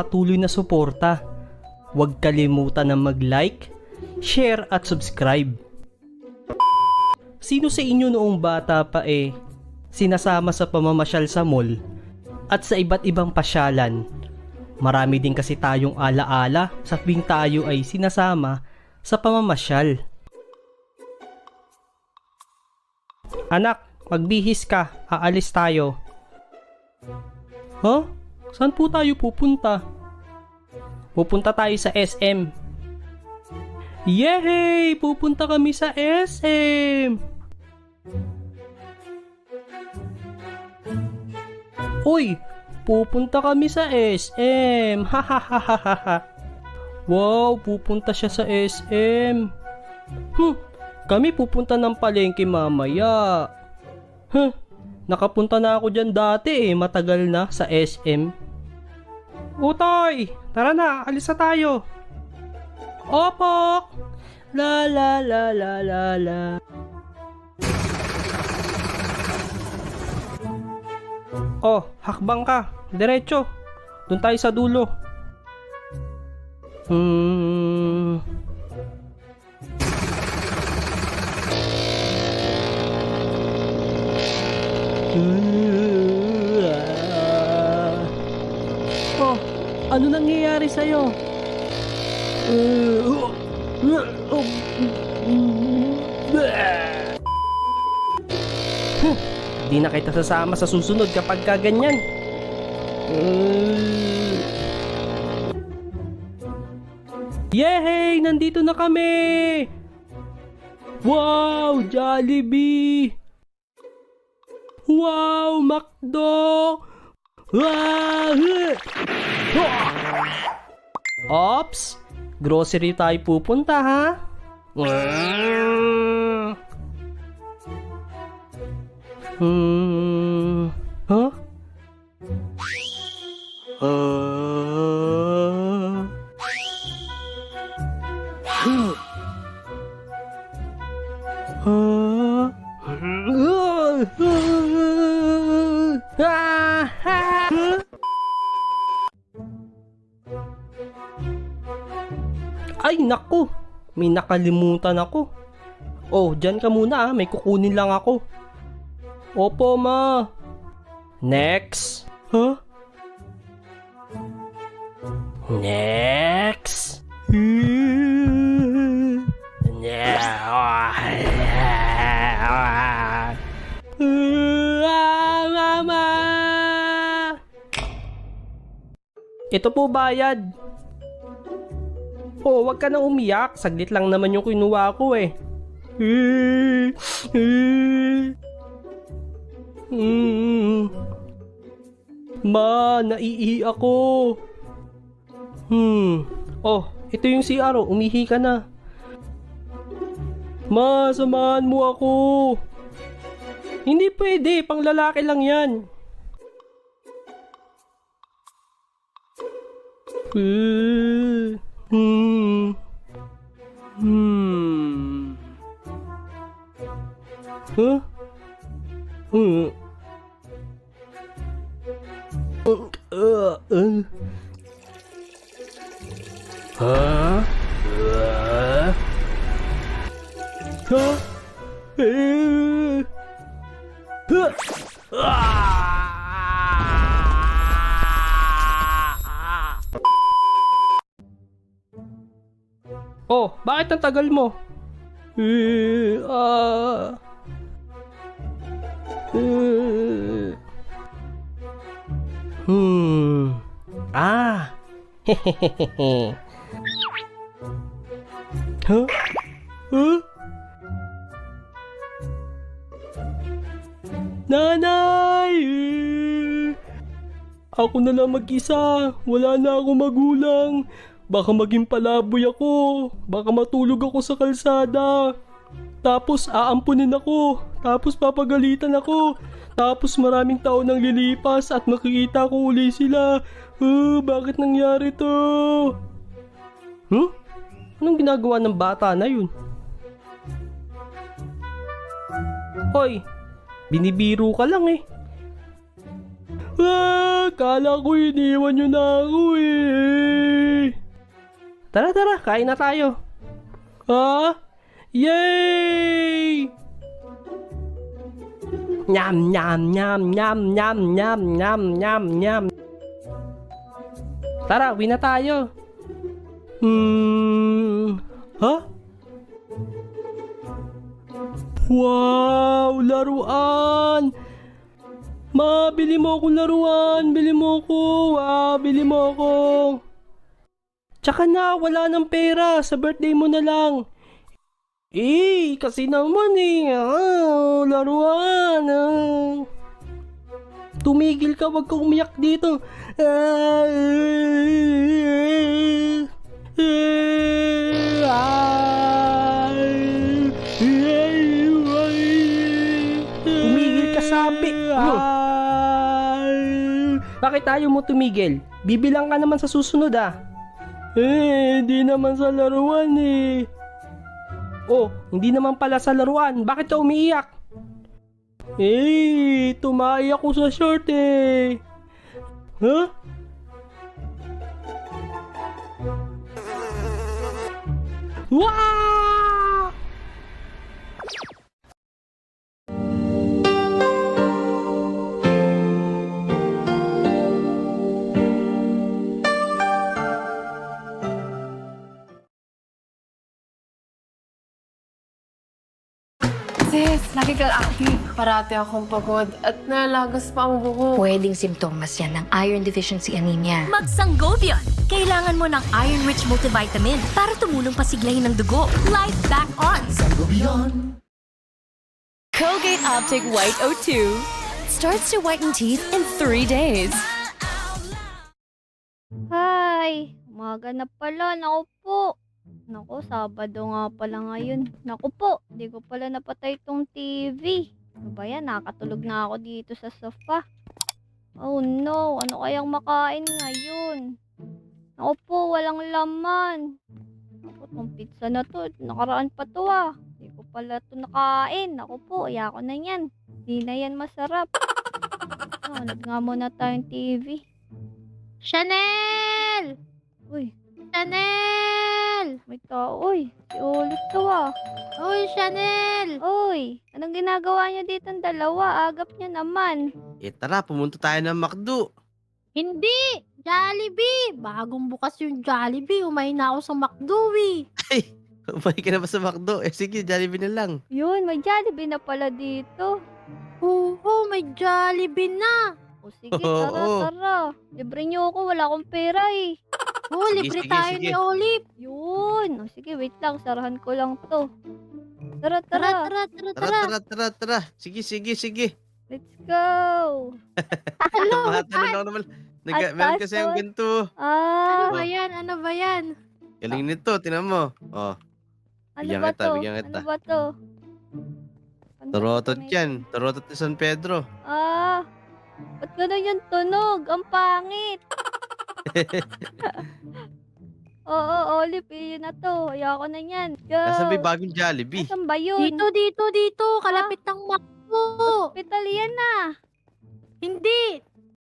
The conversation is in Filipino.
patuloy na suporta. Huwag kalimutan na mag-like, share at subscribe. Sino sa inyo noong bata pa sinasama sa pamamasyal sa mall at sa iba't ibang pasyalan? Marami din kasi tayong alaala sa tuwing tayo ay sinasama sa pamamasyal. Anak, magbihis ka, aalis tayo. Huh? Saan po tayo pupunta? Pupunta tayo sa SM. Yehey! Pupunta kami sa SM! Uy! Pupunta kami sa SM! Hahaha! Wow! Pupunta siya sa SM! Kami pupunta ng palengke mamaya. Nakapunta na ako dyan dati matagal na sa SM. Utoy! Tara na, alis na tayo! Opo! La la la la la la. Oh, hakbang ka. Diretso. Doon tayo sa dulo. Oh, ano nangyayari sa'yo? Di na kita sasama sa susunod kapag kaganyan. Yehey! Nandito na kami! Wow! Jollibee! Wow! McDo! Ops! Grocery tayo pupunta, ha? Huh? Ay, naku! May nakalimutan ako. Oh, dyan ka muna may kukunin lang ako. Opo, ma. Next. Huh? Next. Mama! Ito po bayad. Oh, wag ka na umiyak. Saglit lang naman yung kinuha ko Ma, naiihi ako. Oh, ito yung CR. Umihi ka na. Ma, samahan mo ako. Hindi pwede. Pang lalaki lang yan. Huh? Oh, bakit ang tagal mo? Hehehehe. Huh? Huh? Nanay! Ako na lang mag-isa. Wala na akong magulang. Baka maging palaboy ako. Baka matulog ako sa kalsada. Tapos aampunin ako. Tapos papagalitan ako. Tapos maraming taon nang lilipas at makikita ko uli sila. Bakit nangyari to? Anong ginagawa ng bata na yun? Hoy, binibiro ka lang Kala ko iniwan nyo na ako Tara, tara, kain na tayo. Ha? Yay! Nyam, nyam, nyam, nyam, nyam, nyam, nyam, nyam, nyam. Tara, uwi na tayo. Ha? Wow, laruan! Ma, bili mo akong laruan. Bili mo ako. Wow, bili mo ako. Tsaka na, wala ng pera. Sa birthday mo na lang. Kasi naman laruan. Tumigil ka, wag ka umiyak dito. Tumigil ka, sabi. Bakit ayaw mo tumigil? Bibilang ka naman sa susunod hindi naman sa laruan Oh, hindi naman pala sa laruan. Bakit ka umiiyak? Tumay ako sa short Huh? Wow! Sis, lagi kang active. Parati akong pagod at nalagas pa ang buhok. Pwedeng simptomas yan ng iron deficiency anemia. Mag-Sangobion! Kailangan mo ng iron-rich multivitamin para tumulong pasiglahin ng dugo. Life back on! Sangobion! Colgate Optic White O2 starts to whiten teeth in 3 days. Hi! Umaga na pala. Naku po. Naku, Sabado nga pala ngayon. Naku po, di ko pala napatay tong TV. Ano ba yan? Nakatulog na ako dito sa sofa. Oh no, ano kayang makain ngayon? Naku po, walang laman. Naku, tong pizza na to, nakaraan pa to Di ko pala to nakain. Naku po, ayoko na yan. Di na yan masarap. Nag nga muna tayong TV. Chanel! Uy, Chanel! May tao, uy. Si Olive to Uy, Chanel! Uy, anong ginagawa niyo dito dalawa? Agap niyo naman. Tara, pumunta tayo ng McDo. Hindi! Jollibee! Bagong bukas yung Jollibee. Umay na ako sa McDo Ay, umay ka na ba sa McDo? Sige, Jollibee na lang. Yun, may Jollibee na pala dito. Oo, may Jollibee na. O sige, tara, Oo. tara. Libre niyo ako, wala akong pera Oo, libre sige, tayo sige. ni Olive. Yun. O sige, wait lang, sarahan ko lang to. Tara, Tara, tara. tara, tara, Tara, tara. tara, tara, tara. Sige, sige, sige. Let's go. Matanong lang naman. At Meron kasi taas yung to. ganito. Ano Ah, ba yan? Ano ba yan? Galing nito, tinan mo. Oh, ano bigyan ba kita, to? bigyan kita. Ano ba to? Torotot Pantalon yan. Torotot ni San Pedro. Ba't ganun yung tunog? Ang pangit. Oo, Olive, yun na to. Ayoko na yan. Go. Nasa may bagong Jollibee. Nasaan ba yun? Dito. Kalapit ng McDo. Hospital yan na. Hindi.